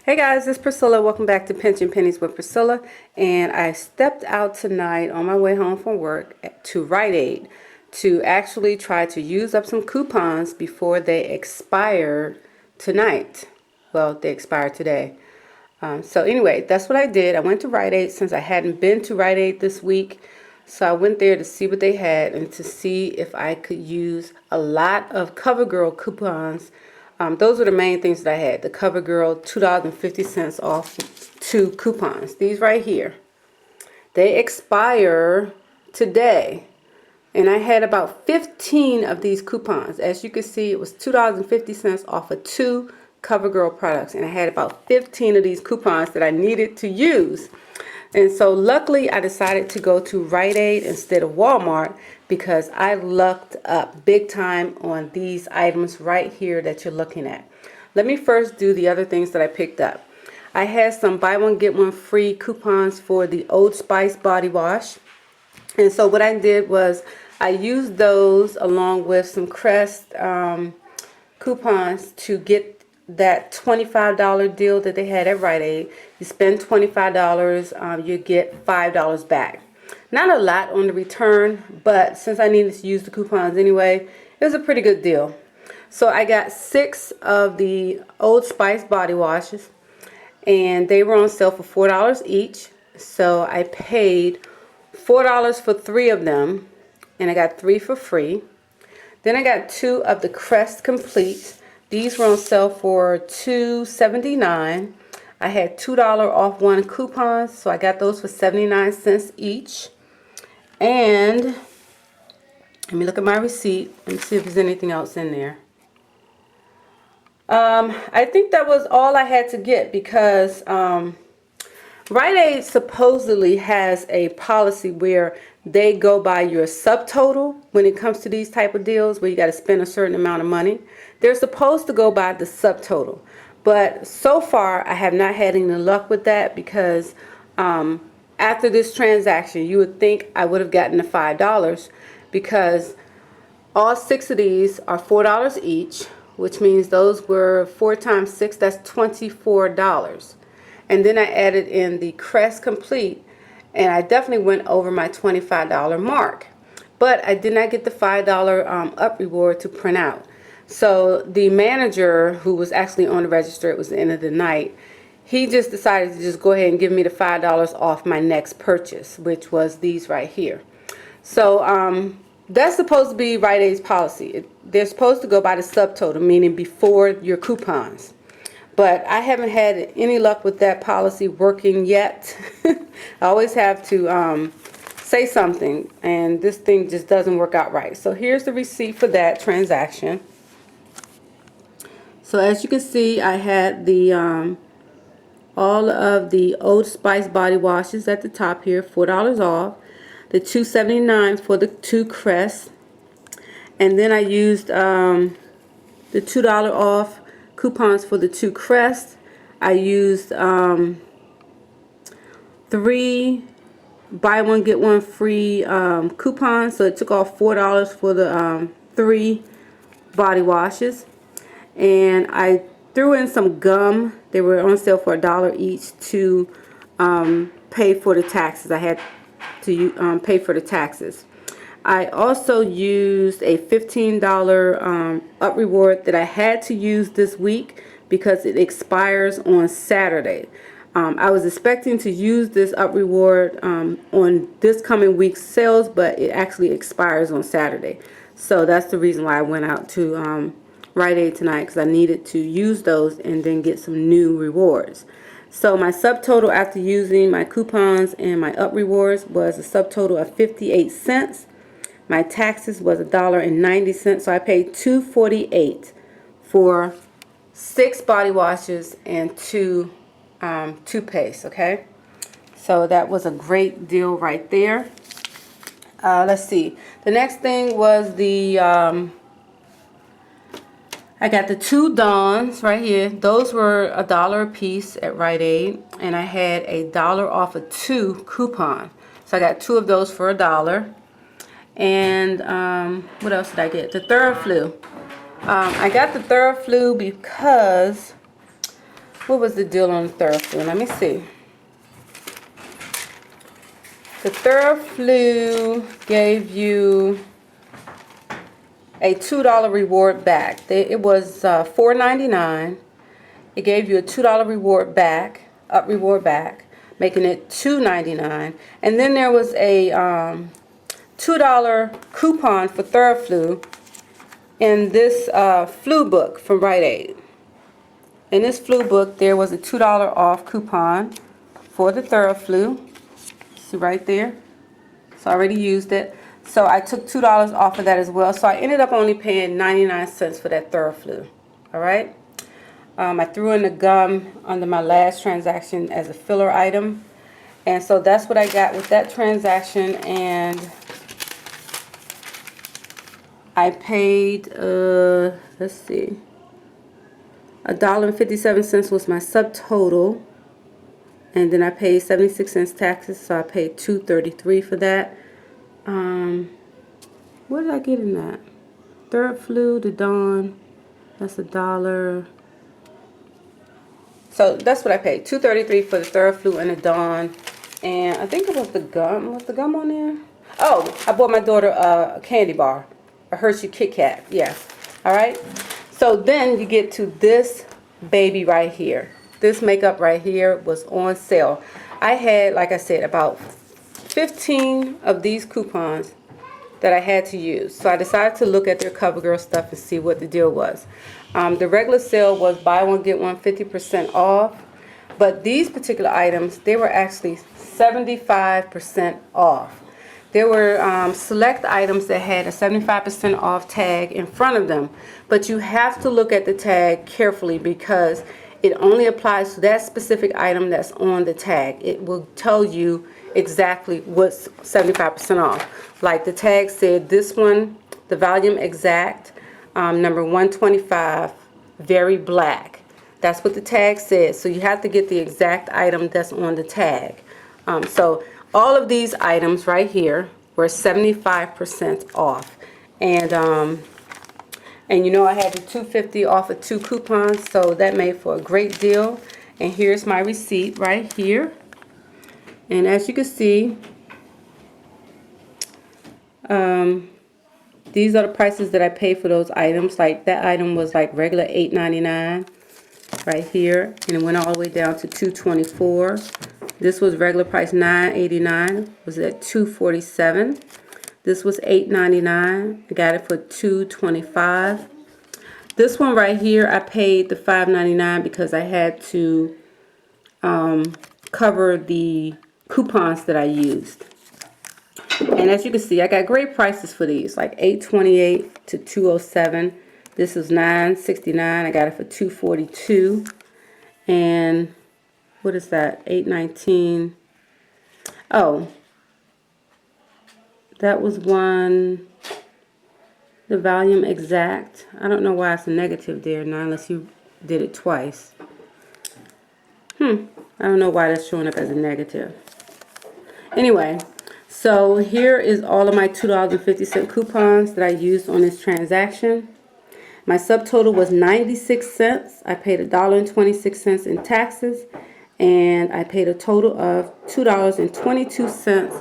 Hey guys, it's Priscilla. Welcome back to Pinch and Pennies with Priscilla. And I stepped out tonight on my way home from work to Rite to actually try to use up some coupons before they expire tonight. Well, they expire today. So anyway, that's what I did. I went to Rite since I hadn't been to Rite this week. So I went there to see what they had and to see if I could use a lot of CoverGirl coupons. Those were the main things that I had. The CoverGirl $2.50 off 2 coupons. These right here. They expire today. And I had about 15 of these coupons. As you can see, it was $2.50 off of 2 CoverGirl products. And I had about 15 of these coupons that I needed to use. And so luckily I decided to go to Rite instead of Walmart because I lucked up big time on these items right here that you're looking at. Let me first do the other things that I picked up. I had some buy one get one free coupons for the Old Spice body wash. And so what I did was I used those along with some Crest coupons to get that $25 deal that they had at Rite You spend $25, you get $5 back. Not a lot on the return, but since I needed to use the coupons anyway, it was a pretty good deal. So I got 6 of the Old Spice body washes, and they were on sale for $4 each. So I paid $4 for 3 of them, and I got 3 for free. Then I got 2 of the Crest Complete. These were on sale for $2.79. I had $2 off 1 coupons, so I got those for 79 cents each. And let me look at my receipt and see if there's anything else in there. I think that was all I had to get because Rite supposedly has a policy where they go by your subtotal when it comes to these type of deals where you got to spend a certain amount of money. They're supposed to go by the subtotal. But so far, I have not had any luck with that because after this transaction, you would think I would have gotten the $5 because all 6 of these are $4 each, which means those were 4 times 6, that's $24. And then I added in the Crest Complete, and I definitely went over my $25 mark. But I did not get the $5 up reward to print out. So the manager who was actually on the register, it was the end of the night, he just decided to just go ahead and give me the $5 off my next purchase, which was these right here. So that's supposed to be Rite Aid's policy. They're supposed to go by the subtotal, meaning before your coupons. But I haven't had any luck with that policy working yet. I always have to say something, and this thing just doesn't work out right. So here's the receipt for that transaction. So as you can see, I had the all of the Old Spice body washes at the top here, $4 off. The $2.79 for the 2 Crest. And then I used the $2 off coupons for the 2 Crest. I used 3 buy one get one free coupons, so it took off $4 for the 3 body washes. And I threw in some gum. They were on sale for $1 each to pay for the taxes. I had to pay for the taxes. I also used a $15 up reward that I had to use this week because it expires on Saturday. I was expecting to use this up reward on this coming week's sales, but it actually expires on Saturday. So that's the reason why I went out to Rite Aid tonight, because I needed to use those and then get some new rewards. So my subtotal after using my coupons and my up rewards was a subtotal of 58 cents. My taxes was $1.90, so I paid $2.48 for 6 body washes and 2 toothpaste. Okay, so that was a great deal right there. Let's see. The next thing was the I got the 2 Dawns right here. Those were $1 a piece at Rite Aid, and I had $1 off a 2 coupon. So I got 2 of those for $1. And what else did I get? The Theraflu. I got the Theraflu because what was the deal on the TheraFlu? Let me see. The TheraFlu gave you a $2 reward back. It was $4.99. It gave you a $2 reward back, making it $2.99. And then there was a $2 coupon for TheraFlu in this flu book from Rite Aid. In this flu book, there was a $2 off coupon for the TheraFlu. See right there? So I already used it. So I took $2 off of that as well. So I ended up only paying 99 cents for that TheraFlu. All right? I threw in the gum under my last transaction as a filler item. And so that's what I got with that transaction. And I paid, let's see, $1.57 was my subtotal. And then I paid 76 cents taxes, so I paid $2.33 for that. What did I get in that? TheraFlu, the Dawn, that's $1. So that's what I paid, $2.33 for the TheraFlu and the Dawn. And I think it was the gum. Was the gum on there? Oh, I bought my daughter a candy bar, a Hershey Kit Kat. Yeah. All right. So then you get to this baby right here. This makeup right here was on sale. I had, like I said, about 15 of these coupons that I had to use. So I decided to look at their CoverGirl stuff and see what the deal was. The regular sale was buy one, get one 50% off. But these particular items, they were actually 75% off. There were select items that had a 75% off tag in front of them. But you have to look at the tag carefully because it only applies to that specific item that's on the tag. It will tell you exactly what's 75% off. Like the tag said, this one, the volume exact, number 125, very black. That's what the tag says. So you have to get the exact item that's on the tag. So all of these items right here were 75% off. And you know I had the $2.50 off of 2 coupons, so that made for a great deal. And here's my receipt right here. And as you can see, these are the prices that I paid for those items. Like that item was like regular $8.99 right here, and it went all the way down to $2.24. This was regular price $9.89. Was at $2.47. This was $8.99. I got it for $2.25. This one right here, I paid the $5.99 because I had to cover the coupons that I used. And as you can see, I got great prices for these, like $8.28 to $2.07. This is $9.69. I got it for $2.42. And what is that? $8.19. Oh, that was one, the volume exact. I don't know why it's a negative there now unless you did it twice. I don't know why that's showing up as a negative. Anyway, so here is all of my $2.50 coupons that I used on this transaction. My subtotal was 96 cents. I paid $1.26 in taxes, and I paid a total of $2.22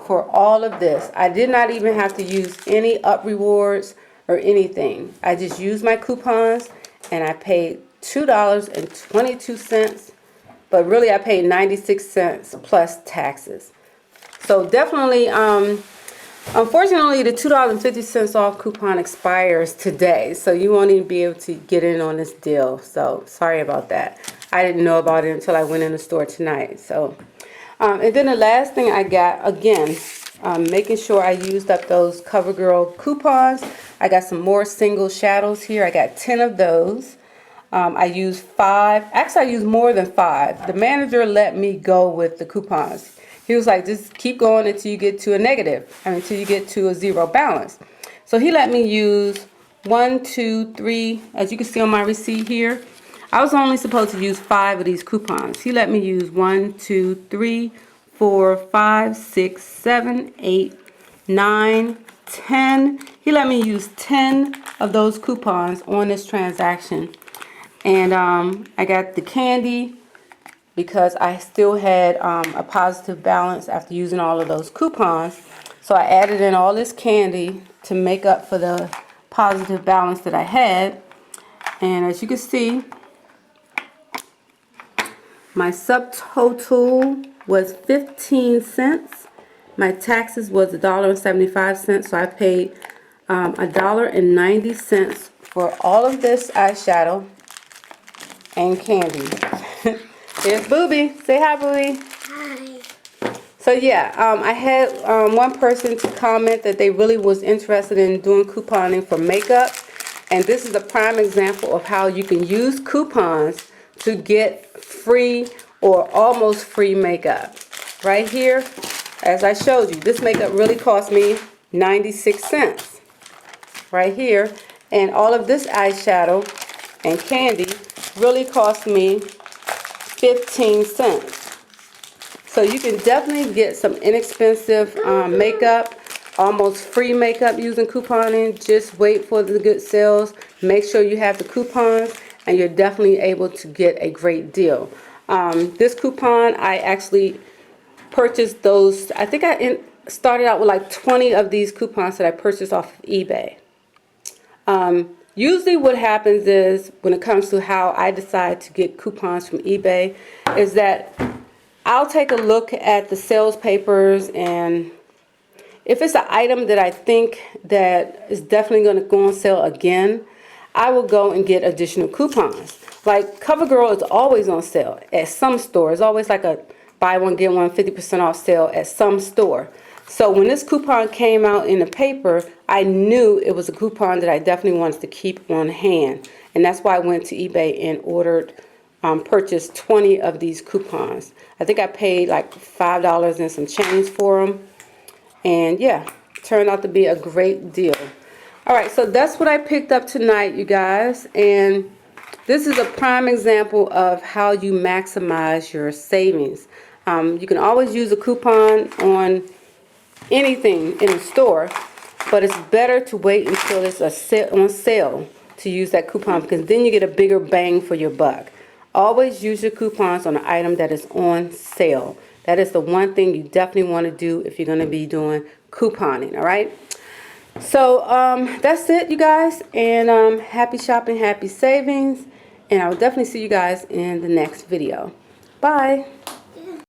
for all of this. I did not even have to use any up rewards or anything. I just used my coupons and I paid $2.22, but really I paid 96 cents plus taxes. So definitely, unfortunately, the $2.50 off coupon expires today, so you won't even be able to get in on this deal. So sorry about that. I didn't know about it until I went in the store tonight. So, and then the last thing I got, again, making sure I used up those CoverGirl coupons. I got some more single shadows here. I got 10 of those. I used 5. Actually, I used more than 5. The manager let me go with the coupons. He was like, just keep going until you get to a negative, until you get to a zero balance. So he let me use 1, 2, 3, as you can see on my receipt here. I was only supposed to use 5 of these coupons. He let me use 1, 2, 3, 4, 5, 6, 7, 8, 9, 10. He let me use 10 of those coupons on this transaction. And I got the candy because I still had a positive balance after using all of those coupons. So I added in all this candy to make up for the positive balance that I had. And as you can see, my subtotal was 15 cents. My taxes was $1.75, so I paid $1.90 for all of this eyeshadow and candy. Here's Booby. Say hi, Booby. Hi. So yeah, I had one person to comment that they really was interested in doing couponing for makeup, and this is a prime example of how you can use coupons to get free or almost free makeup. Right here, as I showed you, this makeup really cost me 96 cents. Right here, and all of this eyeshadow and candy really cost me 15 cents. So you can definitely get some inexpensive makeup, almost free makeup using couponing. Just wait for the good sales. Make sure you have the coupons, and you're definitely able to get a great deal. This coupon, I actually purchased those. I think I started out with like 20 of these coupons that I purchased off of eBay. Usually what happens is, when it comes to how I decide to get coupons from eBay, is that I'll take a look at the sales papers, and if it's an item that I think that is definitely going to go on sale again, I will go and get additional coupons. Like CoverGirl is always on sale at some store. It's always like a buy one get one 50% off sale at some store. So when this coupon came out in the paper, I knew it was a coupon that I definitely wanted to keep on hand. And that's why I went to eBay and purchased 20 of these coupons. I think I paid like $5 and some change for them. And yeah, turned out to be a great deal. Alright, so that's what I picked up tonight, you guys. And this is a prime example of how you maximize your savings. You can always use a coupon on anything in the store, but it's better to wait until it's on sale to use that coupon, because then you get a bigger bang for your buck. Always use your coupons on an item that is on sale. That is the one thing you definitely want to do if you're going to be doing couponing, all right? So that's it, you guys, and happy shopping, happy savings, and I will definitely see you guys in the next video. Bye.